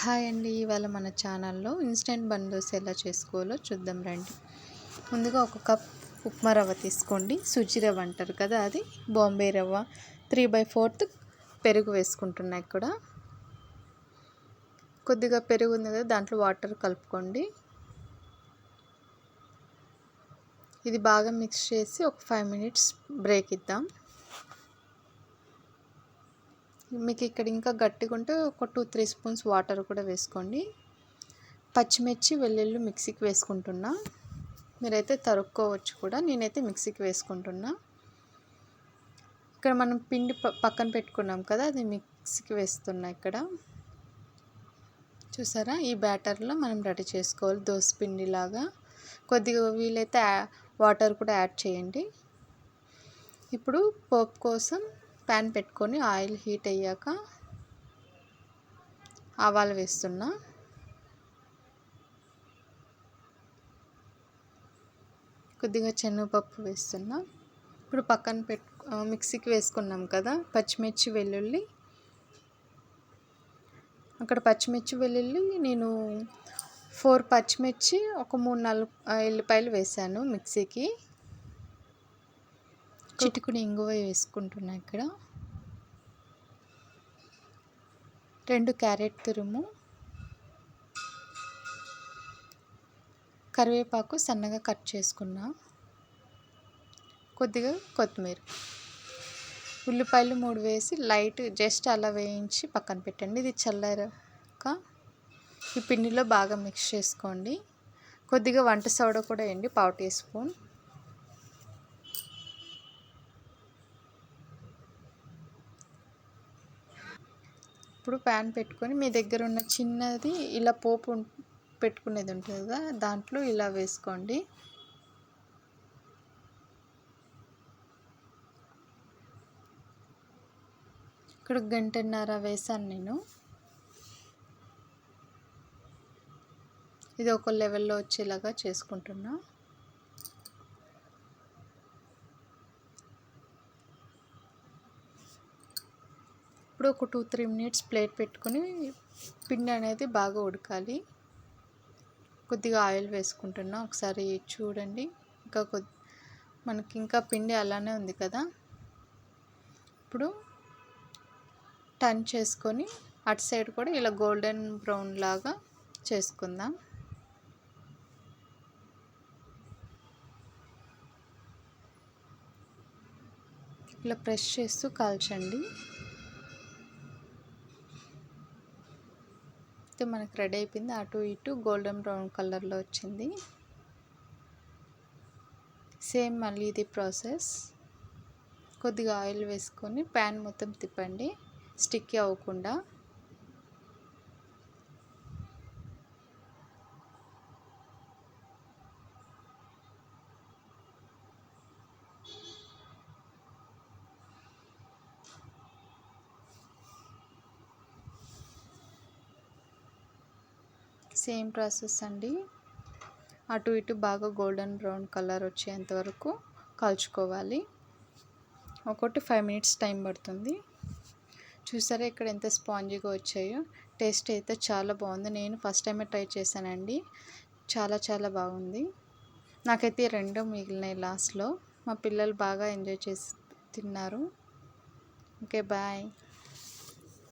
Hi అండి. ఇవాళ మన ఛానల్లో ఇన్స్టెంట్ బన్ దోశ ఎలా చేసుకోవాలో చూద్దాం రండి. ముందుగా ఒక కప్ ఉప్మా రవ్వ తీసుకోండి. సుజి రవ్వ అంటారు కదా, అది బాంబే రవ్వ. 3/4 పెరుగు వేసుకుంటున్నా. ఇక్కడ కొద్దిగా పెరుగు ఉంది కదా, దాంట్లో వాటర్ కలుపుకోండి. ఇది బాగా మిక్స్ చేసి ఒక 5 మినిట్స్ బ్రేక్ ఇద్దాం. మీకు ఇక్కడ ఇంకా గట్టిగా ఉంటే ఒక 2-3 స్పూన్స్ వాటర్ కూడా వేసుకోండి. పచ్చిమిర్చి వెల్లుల్లి మిక్సీకి వేసుకుంటున్నా. మీరైతే తరుక్కోవచ్చు కూడా, నేనైతే మిక్సీకి వేసుకుంటున్నా. ఇక్కడ మనం పిండి పక్కన పెట్టుకున్నాం కదా, అది మిక్సీకి వేస్తున్నా. ఇక్కడ చూసారా, ఈ బ్యాటర్లో మనం రెడీ చేసుకోవాలి దోశ పిండిలాగా. కొద్దిగా వీలైతే వాటర్ కూడా యాడ్ చేయండి. ఇప్పుడు పోపు కోసం ప్యాన్ పెట్టుకొని ఆయిల్ హీట్ అయ్యాక ఆవాలు వేస్తున్నా. కొద్దిగా శనగపప్పు వేస్తున్నా. ఇప్పుడు పక్కన మిక్సీకి వేసుకున్నాం కదా పచ్చిమిర్చి వెల్లుల్లి. అక్కడ పచ్చిమిర్చి వెల్లుల్లి నేను 4 పచ్చిమిర్చి, ఒక 3-4 ఎల్లిపాయలు వేసాను మిక్సీకి. చిటికుని ఇంగువ వేసుకుంటున్నా. ఇక్కడ 2 క్యారెట్ తురుము, కరివేపాకు సన్నగా కట్ చేసుకున్నా, కొద్దిగా కొత్తిమీర, ఉల్లిపాయలు 3 వేసి లైట్ జస్ట్ అలా వేయించి పక్కన పెట్టండి. ఇది చల్లారాక ఈ పిండిలో బాగా మిక్స్ చేసుకోండి. కొద్దిగా వంట సోడా కూడా వేయండి, 1/2 టీ స్పూన్. ఇప్పుడు ప్యాన్ పెట్టుకొని మీ దగ్గర ఉన్న చిన్నది ఇలా పోపు పెట్టుకునేది ఉంటుంది కదా, దాంట్లో ఇలా వేసుకోండి. ఇక్కడ 1.5 గంట వేసాను నేను. ఇది ఒక లెవెల్లో వచ్చేలాగా చేసుకుంటున్నా. ఇప్పుడు ఒక 2-3 మినిట్స్ ప్లేట్ పెట్టుకొని పిండి అనేది బాగా ఉడకాలి. కొద్దిగా ఆయిల్ వేసుకుంటున్నా, ఒకసారి చూడండి. ఇంకా మనకి ఇంకా పిండి అలానే ఉంది కదా. ఇప్పుడు టర్న్ చేసుకొని అటు సైడ్ కూడా ఇలా గోల్డెన్ బ్రౌన్ లాగా చేసుకుందాం. ఇలా ప్రెస్ చేస్తూ కాల్చండి. అయితే మనకు రెడీ అయిపోయింది. అటు ఇటు గోల్డెన్ బ్రౌన్ కలర్లో వచ్చింది. సేమ్ మళ్ళీ ఇది ప్రాసెస్. కొద్దిగా ఆయిల్ వేసుకొని ప్యాన్ మొత్తం తిప్పండి, స్టిక్కీ అవ్వకుండా. సేమ్ ప్రాసెస్ అండి. అటు ఇటు బాగా గోల్డెన్ బ్రౌన్ కలర్ వచ్చేంత వరకు కాల్చుకోవాలి. ఒకటి 5 మినిట్స్ టైం పడుతుంది. చూసారా ఇక్కడ ఎంత స్పాంజీగా వచ్చాయో. టేస్ట్ అయితే చాలా బాగుంది. నేను ఫస్ట్ టైమే ట్రై చేశానండి. చాలా చాలా బాగుంది. నాకైతే 2 మిగిలినాయి లాస్ట్లో. మా పిల్లలు బాగా ఎంజాయ్ చేసి తిన్నారు. Okay, bye.